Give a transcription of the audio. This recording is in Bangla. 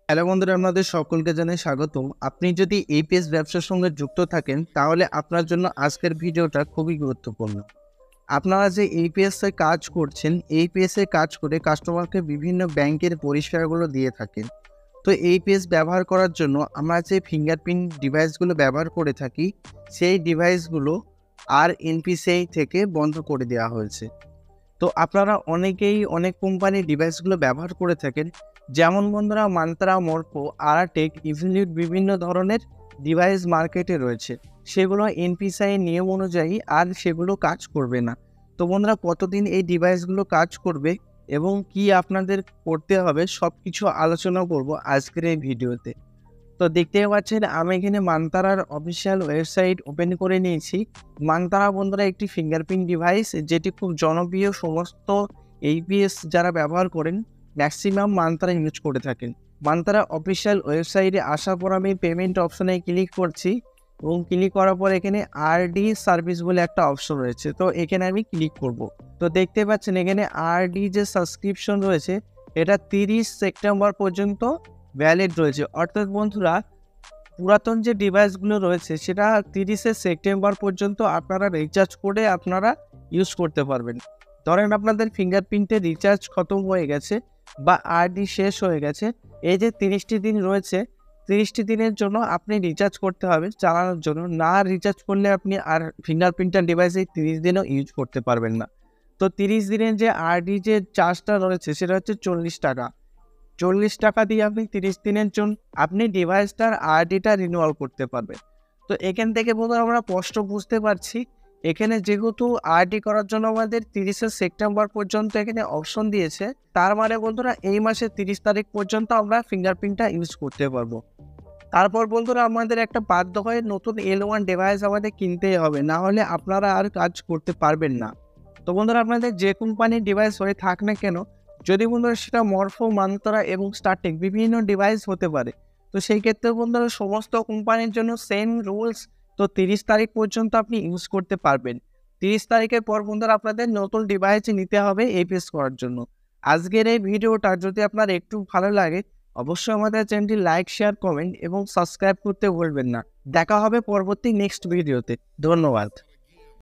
হ্যালো বন্ধুরা, আপনাদের সকলকে জানাই স্বাগতম। আপনি যদি এপিএস ব্যবসার সঙ্গে যুক্ত থাকেন তাহলে আপনার জন্য আজকের ভিডিওটা খুবই গুরুত্বপূর্ণ। আপনারা যে এপিএস এ কাজ করছেন, এপিএস এ কাজ করে কাস্টমারকে বিভিন্ন ব্যাংকের পরিষেবাগুলো দিয়ে থাকেন। তো এপিএস ব্যবহার করার জন্য আমরা যে ফিঙ্গারপ্রিন্ট ডিভাইসগুলো ব্যবহার করে থাকি, সেই ডিভাইসগুলো আর এনপিসিআই থেকে বন্ধ করে দেওয়া হয়েছে। তো আপনারা অনেকেই অনেক কোম্পানির ডিভাইসগুলো ব্যবহার করে থাকেন, যেমন বন্ধুরা মান্ত্রা, মর্কো, আরাটেক, ইভলিউট বিভিন্ন ধরনের ডিভাইস মার্কেটে রয়েছে। সেগুলো এনপিসিআই নিয়ম অনুযায়ী আর সেগুলো কাজ করবে না। তো বন্ধুরা, কতদিন এই ডিভাইসগুলো কাজ করবে এবং কি আপনাদের করতে হবে সব কিছু আলোচনা করব আজকের এই ভিডিওতে। তো দেখতেই পাচ্ছেন আমি এখানে মান্তারার অফিসিয়াল ওয়েবসাইট ওপেন করে নিয়েছি। মান্তারা বন্ধুরা একটি ফিঙ্গারপ্রিন্ট ডিভাইস, যেটি খুব জনপ্রিয়। সমস্ত এইপিএস যারা ব্যবহার করেন ম্যাক্সিমাম মান্তারা ইউজ করে থাকেন। মান্তারা অফিসিয়াল ওয়েবসাইটে আসার পর আমি পেমেন্ট অপশনে ক্লিক করছি এবং ক্লিক করার পর এখানে আরডি সার্ভিস বলে একটা অপশন রয়েছে, তো এখানে আমি ক্লিক করব। তো দেখতে পাচ্ছেন এখানে আরডি যে সাবস্ক্রিপশন রয়েছে এটা 30 সেপ্টেম্বর পর্যন্ত ভ্যালিড রয়েছে। অর্থাৎ বন্ধুরা, পুরাতন যে ডিভাইসগুলো রয়েছে সেটা 30শে সেপ্টেম্বর পর্যন্ত আপনারা রিচার্জ করে আপনারা ইউজ করতে পারবেন। ধরেন আপনাদের ফিঙ্গারপ্রিন্টের রিচার্জ খতম হয়ে গেছে বা আরডি শেষ হয়ে গেছে, এই যে 30টি দিন রয়েছে, 30টি দিনের জন্য আপনি রিচার্জ করতে হবে চালানোর জন্য। না রিচার্জ করলে আপনি আর ফিঙ্গারপ্রিন্টার ডিভাইসে 30 দিনও ইউজ করতে পারবেন না। তো 30 দিনের যে আরডি যে চার্জটা রয়েছে সেটা হচ্ছে 40 টাকা। 40 টাকা দিয়ে আপনি 30 দিনের জন্য আপনি ডিভাইসটার আরডিটা রিনিউয়াল করতে পারবেন। তো এখান থেকে বন্ধুরা আমরা স্পষ্ট বুঝতে পারছি, এখানে যেহেতু আরডি করার জন্য আমাদের 30শে সেপ্টেম্বর পর্যন্ত এখানে অপশন দিয়েছে, তার মানে বন্ধুরা এই মাসের 30 তারিখ পর্যন্ত আমরা ফিঙ্গারপ্রিন্টটা ইউজ করতে পারবো। তারপর বন্ধুরা আমাদের একটা বাধ্য হয়ে নতুন L1 ডিভাইস আমাদের কিনতেই হবে, না হলে আপনারা আর কাজ করতে পারবেন না। তো বন্ধুরা, আপনাদের যে কোম্পানির ডিভাইস হয়ে থাক না কেন, যদি বন্ধুরা সেটা মরফো, মান্ত্রা এবং স্টারটেক বিভিন্ন ডিভাইস হতে পারে, তো সেই ক্ষেত্রে বন্ধুরা সমস্ত কোম্পানির জন্য সেম রুলস। তো 30 তারিখ পর্যন্ত আপনি ইউজ করতে পারবেন। 30 তারিখের পর বন্ধুরা আপনাদের নতুন ডিভাইস নিতে হবে এপিএস করার জন্য। আজকের এই ভিডিওটা যদি আপনার একটু ভালো লাগে, অবশ্যই আমাদের চ্যানেলটি লাইক, শেয়ার, কমেন্ট এবং সাবস্ক্রাইব করতে ভুলবেন না। দেখা হবে পরবর্তী নেক্সট ভিডিওতে। ধন্যবাদ।